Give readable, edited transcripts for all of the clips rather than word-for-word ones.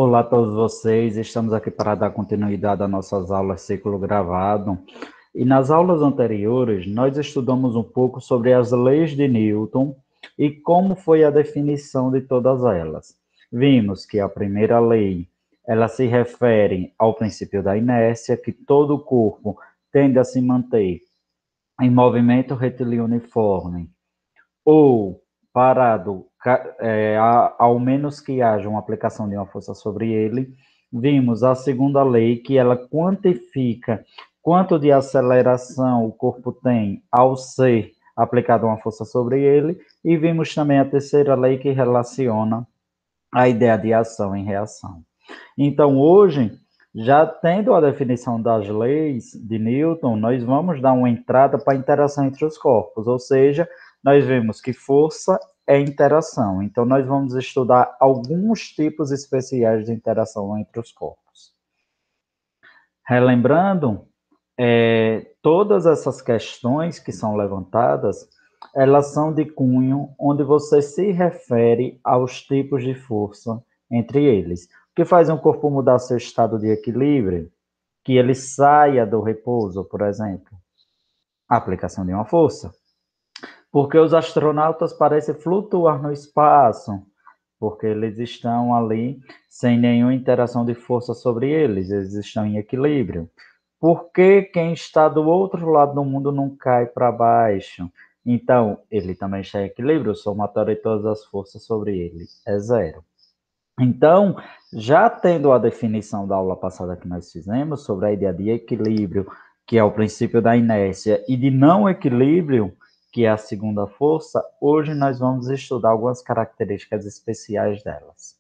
Olá a todos vocês, estamos aqui para dar continuidade às nossas aulas ciclo gravado. E nas aulas anteriores, nós estudamos um pouco sobre as leis de Newton e como foi a definição de todas elas. Vimos que a primeira lei, ela se refere ao princípio da inércia, que todo o corpo tende a se manter em movimento retilíneo uniforme ou parado, ao menos que haja uma aplicação de uma força sobre ele. Vimos a segunda lei, que ela quantifica quanto de aceleração o corpo tem ao ser aplicada uma força sobre ele, e vimos também a terceira lei, que relaciona a ideia de ação em reação. Então, hoje, já tendo a definição das leis de Newton, nós vamos dar uma entrada para a interação entre os corpos, ou seja, nós vemos que força é interação. Então, nós vamos estudar alguns tipos especiais de interação entre os corpos. Relembrando, todas essas questões que são levantadas, elas são de cunho onde você se refere aos tipos de força entre eles. O que faz um corpo mudar seu estado de equilíbrio? Que ele saia do repouso, por exemplo. A aplicação de uma força. Porque os astronautas parecem flutuar no espaço, porque eles estão ali sem nenhuma interação de força sobre eles, eles estão em equilíbrio. Porque quem está do outro lado do mundo não cai para baixo? Então, ele também está em equilíbrio, o somatório de todas as forças sobre ele é zero. Então, já tendo a definição da aula passada que nós fizemos sobre a ideia de equilíbrio, que é o princípio da inércia, e de não equilíbrio, que é a segunda força, hoje nós vamos estudar algumas características especiais delas.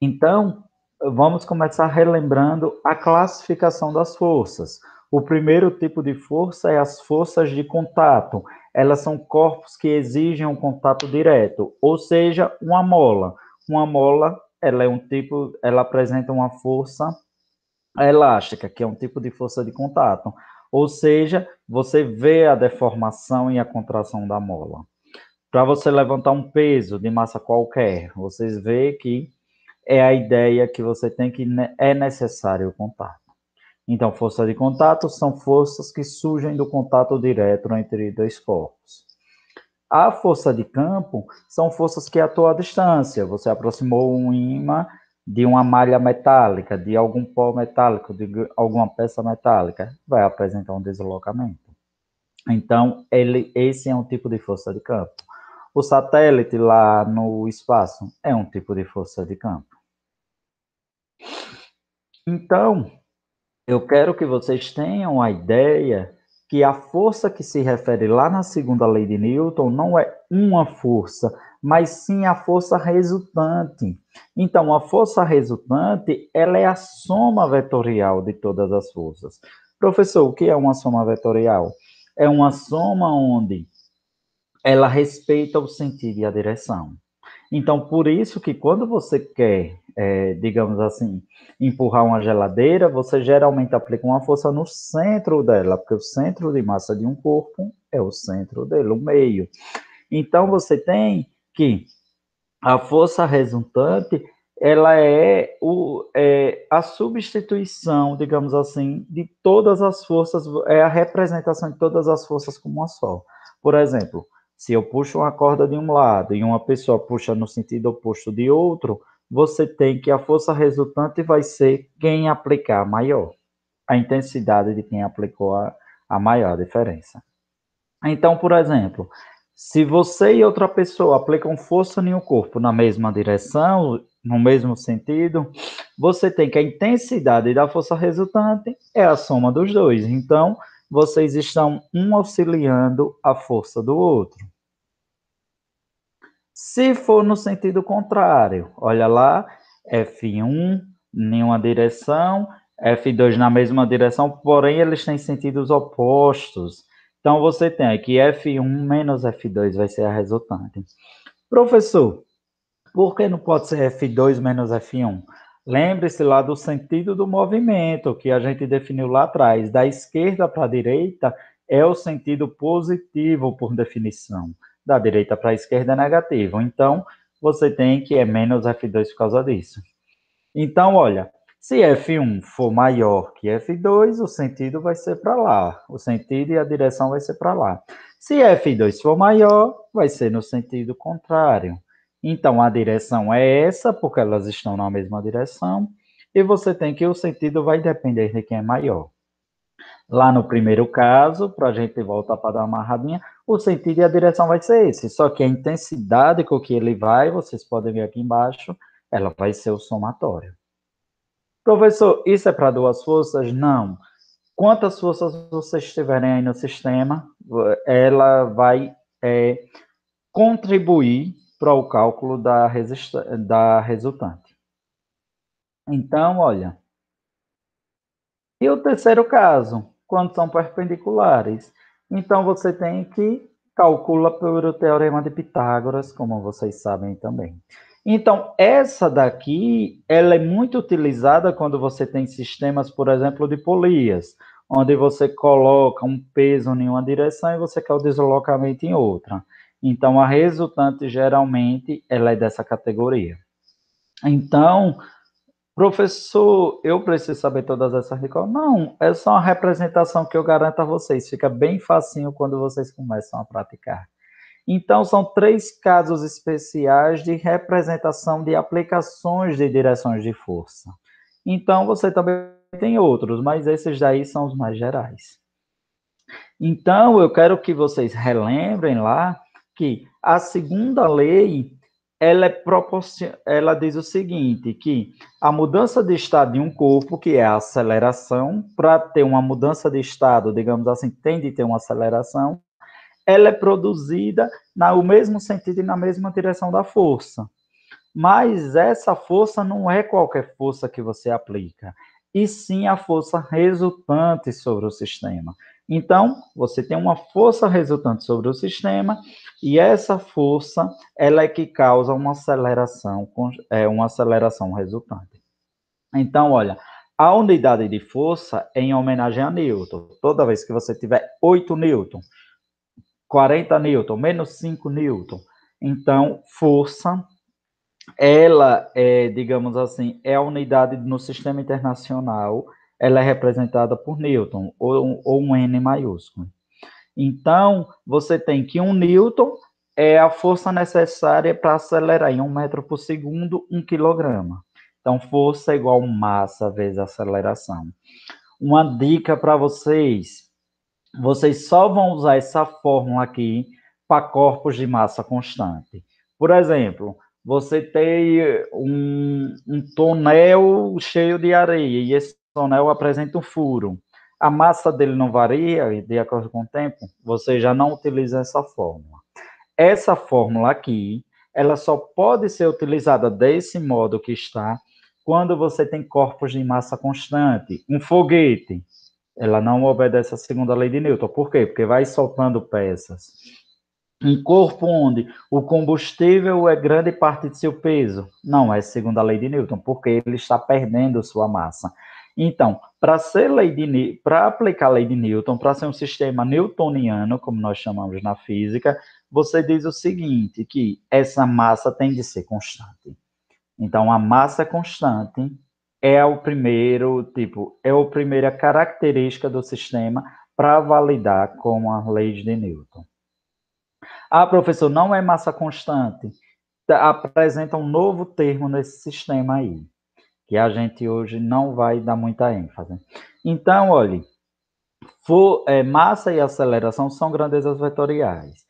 Então, vamos começar relembrando a classificação das forças. O primeiro tipo de força é as forças de contato. Elas são corpos que exigem um contato direto, ou seja, uma mola. Uma mola, ela é um tipo, ela apresenta uma força elástica, que é um tipo de força de contato. Ou seja, você vê a deformação e a contração da mola. Para você levantar um peso de massa qualquer, vocês veem que é a ideia que você tem que é necessário o contato. Então, força de contato são forças que surgem do contato direto entre dois corpos. A força de campo são forças que atuam à distância. Você aproximou um ímã de uma malha metálica, de algum pó metálico, de alguma peça metálica, vai apresentar um deslocamento. Então, esse é um tipo de força de campo. O satélite lá no espaço é um tipo de força de campo. Então, eu quero que vocês tenham a ideia que a força que se refere lá na segunda lei de Newton não é uma força, mas sim a força resultante. Então, a força resultante, ela é a soma vetorial de todas as forças. Professor, o que é uma soma vetorial? É uma soma onde ela respeita o sentido e a direção. Então, por isso que quando você quer, digamos assim, empurrar uma geladeira, você geralmente aplica uma força no centro dela, porque o centro de massa de um corpo é o centro dele, o meio. Então, você tem que a força resultante, ela é a substituição, digamos assim, de todas as forças, é a representação de todas as forças como uma só. Por exemplo, se eu puxo uma corda de um lado e uma pessoa puxa no sentido oposto de outro, você tem que a força resultante vai ser quem aplicar maior, a intensidade de quem aplicou a maior diferença. Então, por exemplo, se você e outra pessoa aplicam força em um corpo na mesma direção, no mesmo sentido, você tem que a intensidade da força resultante é a soma dos dois. Então, vocês estão um auxiliando a força do outro. Se for no sentido contrário, olha lá, F1 em uma direção, F2 na mesma direção, porém eles têm sentidos opostos. Então você tem aqui F1 menos F2 vai ser a resultante. Professor, por que não pode ser F2 menos F1? Lembre-se lá do sentido do movimento que a gente definiu lá atrás. Da esquerda para a direita é o sentido positivo por definição. Da direita para a esquerda é negativo. Então, você tem que é menos F2 por causa disso. Então, olha, se F1 for maior que F2, o sentido vai ser para lá. O sentido e a direção vai ser para lá. Se F2 for maior, vai ser no sentido contrário. Então, a direção é essa, porque elas estão na mesma direção, e você tem que o sentido vai depender de quem é maior. Lá no primeiro caso, para a gente voltar para dar uma amarradinha, o sentido e a direção vai ser esse, só que a intensidade com que ele vai, vocês podem ver aqui embaixo, ela vai ser o somatório. Professor, isso é para duas forças? Não. Quantas forças vocês tiverem aí no sistema, ela vai contribuir para o cálculo da resultante. Então, olha. E o terceiro caso, quando são perpendiculares. Então, você tem que calcula pelo teorema de Pitágoras, como vocês sabem também. Então, essa daqui, ela é muito utilizada quando você tem sistemas, por exemplo, de polias, onde você coloca um peso em uma direção e você quer o deslocamento em outra. Então, a resultante, geralmente, ela é dessa categoria. Então, professor, eu preciso saber todas essas coisas? Não, é só uma representação que eu garanto a vocês. Fica bem facinho quando vocês começam a praticar. Então, são 3 casos especiais de representação de aplicações de direções de força. Então, você também tem outros, mas esses daí são os mais gerais. Então, eu quero que vocês relembrem lá que a segunda lei ela diz o seguinte, que a mudança de estado de um corpo, que é a aceleração, para ter uma mudança de estado, digamos assim, tem de ter uma aceleração, ela é produzida no mesmo sentido e na mesma direção da força. Mas essa força não é qualquer força que você aplica, e sim a força resultante sobre o sistema. Então, você tem uma força resultante sobre o sistema, e essa força ela é que causa uma aceleração resultante. Então, olha, a unidade de força é em homenagem a Newton. Toda vez que você tiver 8 newton, 40 newton, menos 5 newton, então força ela é, digamos assim, é a unidade no sistema internacional, ela é representada por Newton, ou um N maiúsculo. Então, você tem que 1 Newton é a força necessária para acelerar em 1 metro por segundo, 1 quilograma. Então, força é igual massa vezes aceleração. Uma dica para vocês só vão usar essa fórmula aqui para corpos de massa constante. Por exemplo, você tem um tonel cheio de areia e esse tonel apresenta um furo. A massa dele não varia de acordo com o tempo? Você já não utiliza essa fórmula. Essa fórmula aqui, ela só pode ser utilizada desse modo que está quando você tem corpos de massa constante. Um foguete, ela não obedece à segunda lei de Newton. Por quê? Porque vai soltando peças. Um corpo onde o combustível é grande parte de seu peso. Não é segundo a lei de Newton, porque ele está perdendo sua massa. Então, para aplicar a lei de Newton, para ser um sistema newtoniano, como nós chamamos na física, você diz o seguinte, que essa massa tem de ser constante. Então, a massa constante é o primeiro é a primeira característica do sistema para validar com as leis de Newton. Ah, professor, não é massa constante. Apresenta um novo termo nesse sistema aí, que a gente hoje não vai dar muita ênfase. Então, olhe, massa e aceleração são grandezas vetoriais.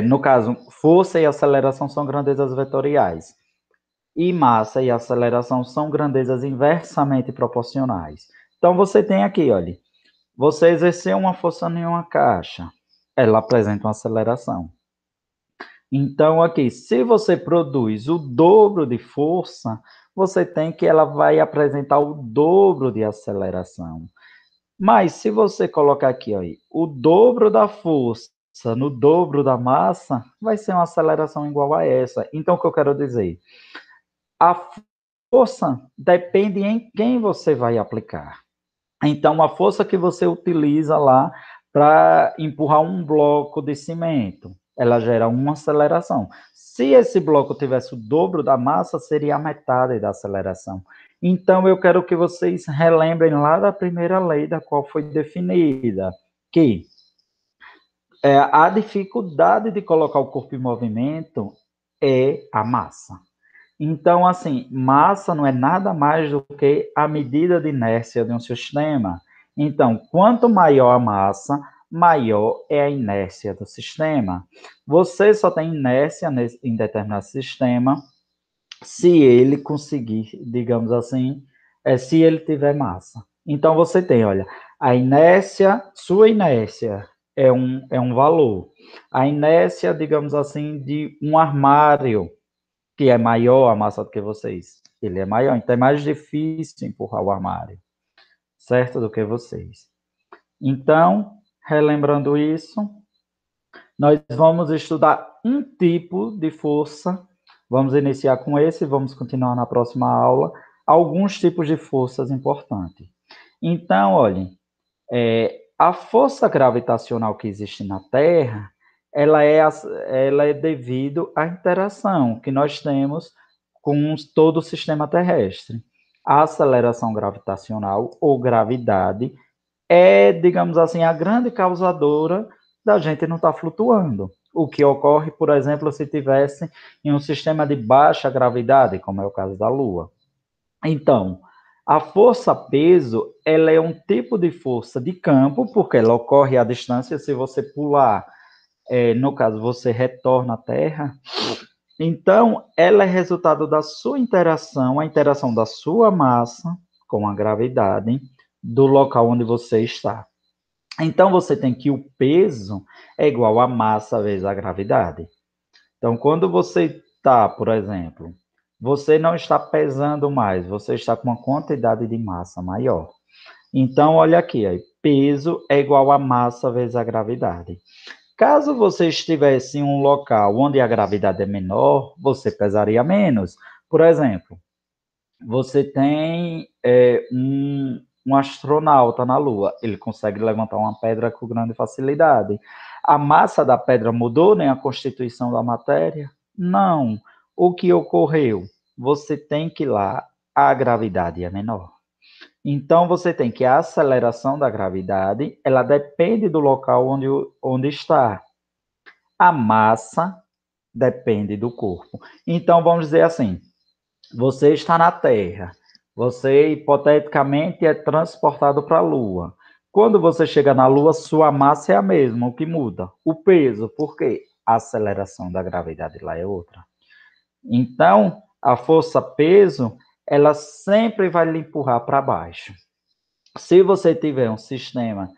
No caso, força e aceleração são grandezas vetoriais. E massa e aceleração são grandezas inversamente proporcionais. Então, você tem aqui, olha, você exerceu uma força em uma caixa, ela apresenta uma aceleração. Então, aqui, se você produz o dobro de força, você tem que ela vai apresentar o dobro de aceleração. Mas se você colocar aqui, ó, o dobro da força no dobro da massa, vai ser uma aceleração igual a essa. Então, o que eu quero dizer? A força depende em quem você vai aplicar. Então, a força que você utiliza lá para empurrar um bloco de cimento, ela gera uma aceleração. Se esse bloco tivesse o dobro da massa, seria a metade da aceleração. Então, eu quero que vocês relembrem lá da primeira lei, da qual foi definida, que a dificuldade de colocar o corpo em movimento é a massa. Então, assim, massa não é nada mais do que a medida de inércia de um sistema. Então, quanto maior a massa, maior é a inércia do sistema. Você só tem inércia em determinado sistema se ele conseguir, digamos assim, se ele tiver massa. Então, você tem, olha, a inércia, sua inércia é um valor. A inércia, digamos assim, de um armário, que é maior a massa do que vocês. Ele é maior, então é mais difícil empurrar o armário, certo? Do que vocês. Então, relembrando isso, nós vamos estudar um tipo de força. Vamos iniciar com esse, vamos continuar na próxima aula. Alguns tipos de forças importantes. Então, olhem, a força gravitacional que existe na Terra, ela é devido à interação que nós temos com todo o sistema terrestre. A aceleração gravitacional ou gravidade é, digamos assim, a grande causadora da gente não estar flutuando. O que ocorre, por exemplo, se tivesse em um sistema de baixa gravidade, como é o caso da Lua. Então, a força-peso, ela é um tipo de força de campo, porque ela ocorre à distância. Se você pular, no caso, você retorna à Terra. Então, ela é resultado da sua interação, a interação da sua massa com a gravidade do local onde você está. Então, você tem que o peso é igual a massa vezes a gravidade. Então, quando você está, por exemplo, você não está pesando mais, você está com uma quantidade de massa maior. Então, olha aqui, aí, peso é igual a massa vezes a gravidade. Caso você estivesse em um local onde a gravidade é menor, você pesaria menos. Por exemplo, você tem um astronauta na Lua, ele consegue levantar uma pedra com grande facilidade. A massa da pedra mudou, nem a constituição da matéria? Não. O que ocorreu? Você tem que ir lá, a gravidade é menor. Então, você tem que a aceleração da gravidade, ela depende do local onde está. A massa depende do corpo. Então, vamos dizer assim, você está na Terra, você hipoteticamente é transportado para a Lua. Quando você chega na Lua, sua massa é a mesma, o que muda? O peso, por quê? A aceleração da gravidade lá é outra. Então, a força-peso, ela sempre vai lhe empurrar para baixo. Se você tiver um sistema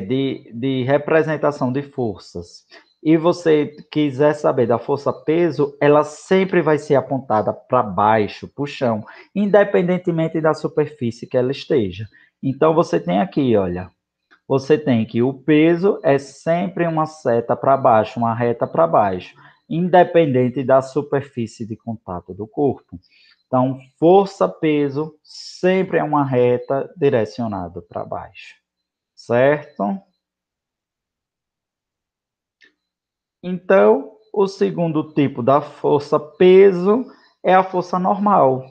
de representação de forças e você quiser saber da força-peso, ela sempre vai ser apontada para baixo, para o chão, independentemente da superfície que ela esteja. Então, você tem aqui, olha, você tem que o peso é sempre uma seta para baixo, uma reta para baixo, independente da superfície de contato do corpo. Então, força-peso sempre é uma reta direcionada para baixo, certo? Então, o segundo tipo da força-peso é a força normal.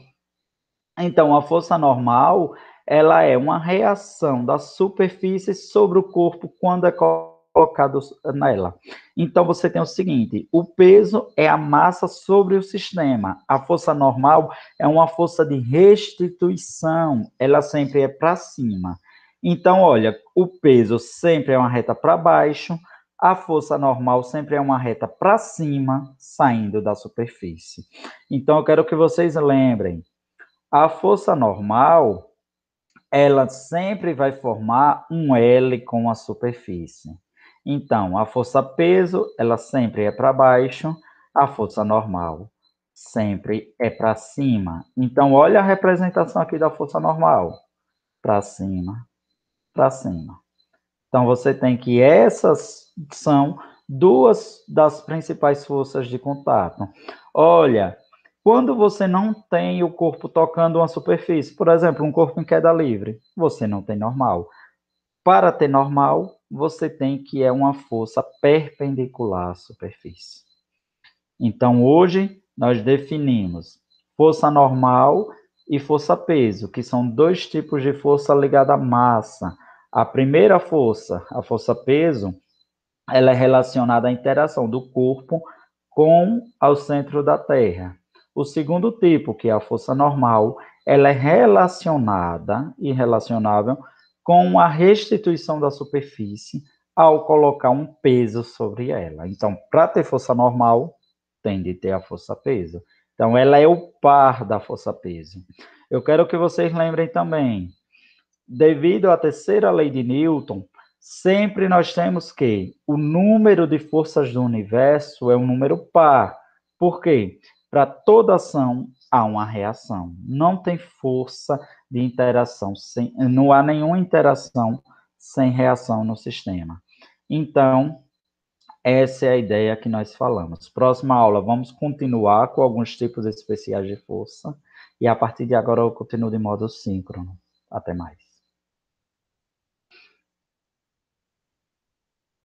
Então, a força normal, ela é uma reação da superfície sobre o corpo quando é colocado nela. Então, você tem o seguinte, o peso é a massa sobre o sistema. A força normal é uma força de restituição, ela sempre é para cima. Então, olha, o peso sempre é uma reta para baixo, a força normal sempre é uma reta para cima, saindo da superfície. Então, eu quero que vocês lembrem, a força normal, ela sempre vai formar um L com a superfície. Então, a força-peso, ela sempre é para baixo, a força normal sempre é para cima. Então, olha a representação aqui da força normal. Para cima, para cima. Então, você tem que essas são duas das principais forças de contato. Olha, quando você não tem o corpo tocando uma superfície, por exemplo, um corpo em queda livre, você não tem normal. Para ter normal, você tem que é uma força perpendicular à superfície. Então, hoje, nós definimos força normal e força-peso, que são dois tipos de força ligada à massa. A primeira força, a força-peso, ela é relacionada à interação do corpo com o centro da Terra. O segundo tipo, que é a força normal, ela é relacionada e relacionável com a restituição da superfície ao colocar um peso sobre ela. Então, para ter força normal, tem de ter a força-peso. Então, ela é o par da força-peso. Eu quero que vocês lembrem também, devido à terceira lei de Newton, sempre nós temos que o número de forças do universo é um número par. Por quê? Para toda ação há uma reação. Não tem força de interação, não há nenhuma interação sem reação no sistema. Então, essa é a ideia que nós falamos. Próxima aula, vamos continuar com alguns tipos especiais de força. E a partir de agora eu continuo de modo síncrono. Até mais.